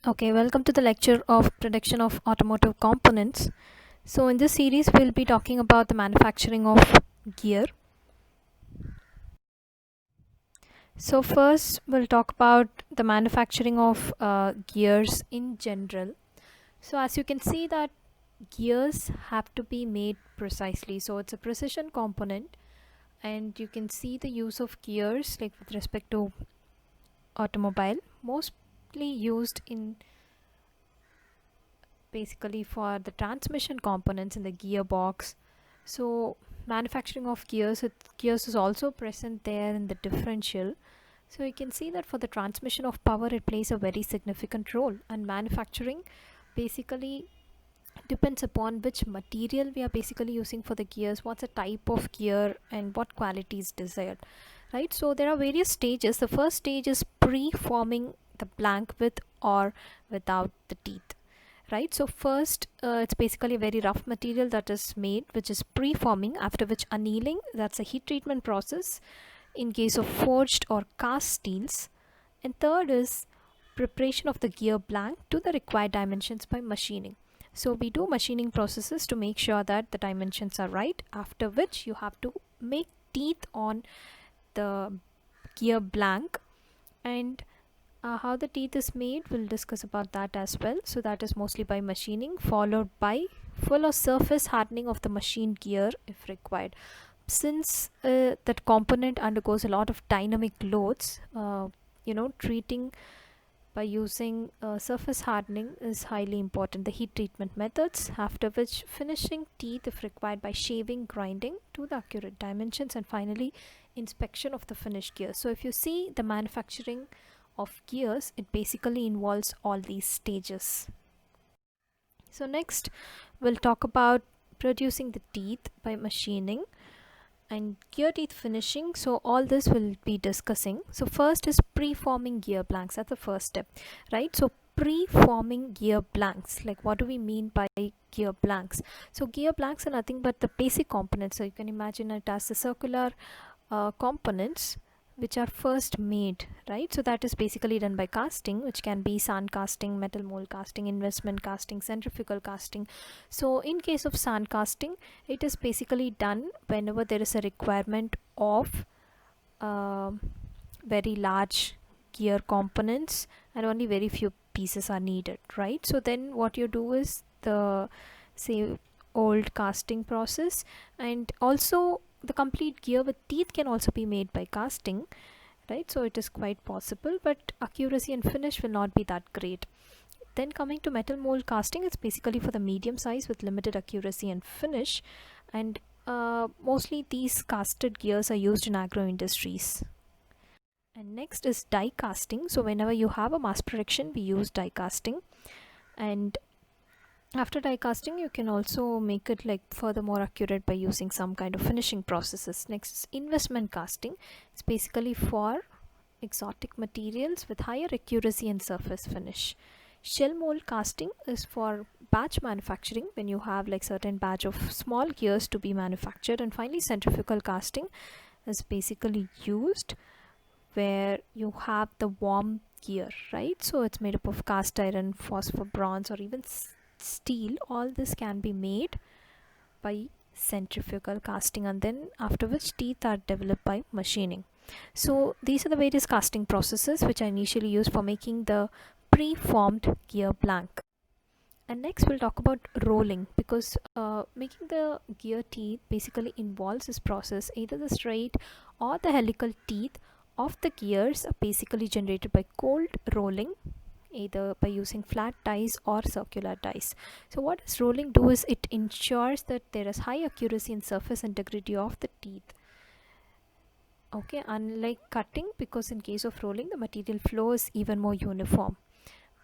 Okay, welcome to the lecture of production of automotive components. So in this series we'll be talking about the manufacturing of gear. So first we'll talk about the manufacturing of gears in general. So as you can see that gears have to be made precisely. So it's a precision component, and you can see the use of gears like with respect to automobile, mostly used in basically for the transmission components in the gearbox. So manufacturing of gears is also present there in the differential. So you can see that for the transmission of power it plays a very significant role, and manufacturing basically depends upon which material we are basically using for the gears, what's the type of gear and what quality is desired, right? So there are various stages. The first stage is pre-forming the blank with or without the teeth, right? So first it's basically a very rough material that is made, which is pre-forming, after which annealing, that's a heat treatment process in case of forged or cast steels. And third is preparation of the gear blank to the required dimensions by machining. So we do machining processes to make sure that the dimensions are right, after which you have to make teeth on the gear blank. And how the teeth is made, we'll discuss about that as well. So that is mostly by machining, followed by full or surface hardening of the machined gear if required. Since that component undergoes a lot of dynamic loads, treating by using surface hardening is highly important. The heat treatment methods, after which finishing teeth if required by shaving, grinding to the accurate dimensions, and finally inspection of the finished gear. So if you see the manufacturing of gears, it basically involves all these stages. So next we'll talk about producing the teeth by machining and gear teeth finishing. So all this will be discussing. So first is pre-forming gear blanks. That's the first step, right? So pre-forming gear blanks, like what do we mean by gear blanks? So gear blanks are nothing but the basic components. So you can imagine it as the circular components which are first made, right? So that is basically done by casting, which can be sand casting, metal mold casting, investment casting, centrifugal casting. So in case of sand casting, it is basically done whenever there is a requirement of uh, very large gear components and only very few pieces are needed, right? So then what you do is the say old casting process, and also the complete gear with teeth can also be made by casting, right? So it is quite possible, but accuracy and finish will not be that great. Then coming to metal mold casting, it's basically for the medium size with limited accuracy and finish, and mostly these casted gears are used in agro industries. And next is die casting. So whenever you have a mass production, we use die casting, and after die casting you can also make it like further more accurate by using some kind of finishing processes. Next is investment casting. It's basically for exotic materials with higher accuracy and surface finish. Shell mold casting is for batch manufacturing, when you have like certain batch of small gears to be manufactured. And finally centrifugal casting is basically used where you have the warm gear, right? So it's made up of cast iron, phosphor, bronze, or even steel. All this can be made by centrifugal casting, and then after which teeth are developed by machining. So these are the various casting processes which I initially used for making the pre-formed gear blank. And next we'll talk about rolling, because making the gear teeth basically involves this process. Either the straight or the helical teeth of the gears are basically generated by cold rolling, either by using flat dies or circular dies. So what does rolling do is it ensures that there is high accuracy and surface integrity of the teeth. Okay, unlike cutting, because in case of rolling the material flow is even more uniform.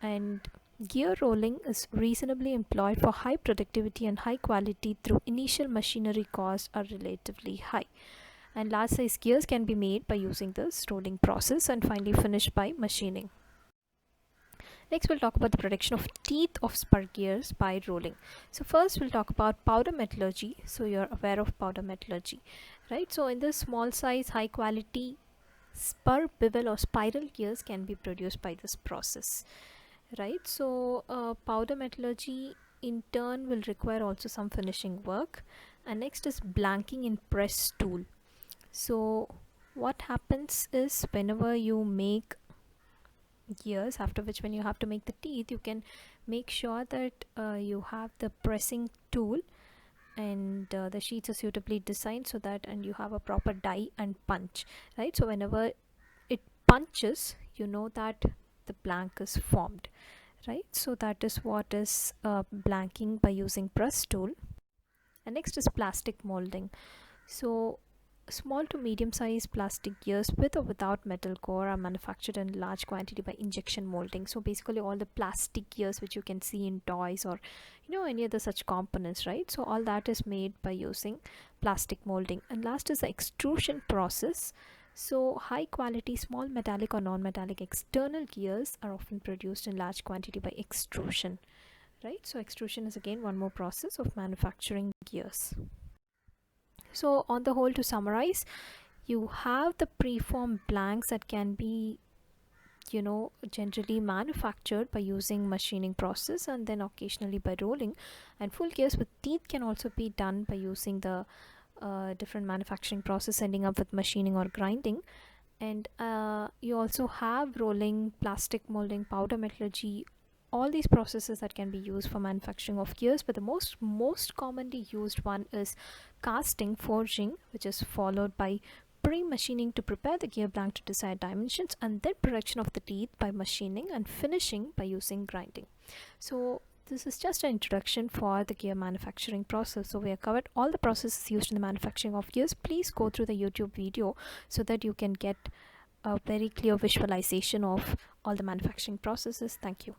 And gear rolling is reasonably employed for high productivity and high quality through initial machinery costs are relatively high. And large size gears can be made by using this rolling process, and finally finished by machining. Next we'll talk about the production of teeth of spur gears by rolling. So first we'll talk about powder metallurgy. So you're aware of powder metallurgy, right? So in this small size high quality spur, bevel or spiral gears can be produced by this process. right? So powder metallurgy in turn will require also some finishing work. And next is blanking in press tool. So what happens is whenever you make gears, after which when you have to make the teeth, you can make sure that you have the pressing tool, and the sheets are suitably designed so that, and you have a proper die and punch, right? So whenever it punches, you know that the blank is formed, right? So that is what is blanking by using press tool. And next is plastic molding. So small to medium sized plastic gears with or without metal core are manufactured in large quantity by injection molding. So basically all the plastic gears which you can see in toys or any other such components, right? So all that is made by using plastic molding. And last is the extrusion process. So high quality small metallic or non-metallic external gears are often produced in large quantity by extrusion, right? So extrusion is again one more process of manufacturing gears. So on the whole, to summarize, you have the preformed blanks that can be generally manufactured by using machining process and then occasionally by rolling, and full gears with teeth can also be done by using the different manufacturing process ending up with machining or grinding. And you also have rolling, plastic molding, powder metallurgy, all these processes that can be used for manufacturing of gears. But the most commonly used one is casting, forging, which is followed by pre-machining to prepare the gear blank to desired dimensions, and then production of the teeth by machining, and finishing by using grinding. So this is just an introduction for the gear manufacturing process. So we have covered all the processes used in the manufacturing of gears. Please go through the YouTube video so that you can get a very clear visualization of all the manufacturing processes. Thank you.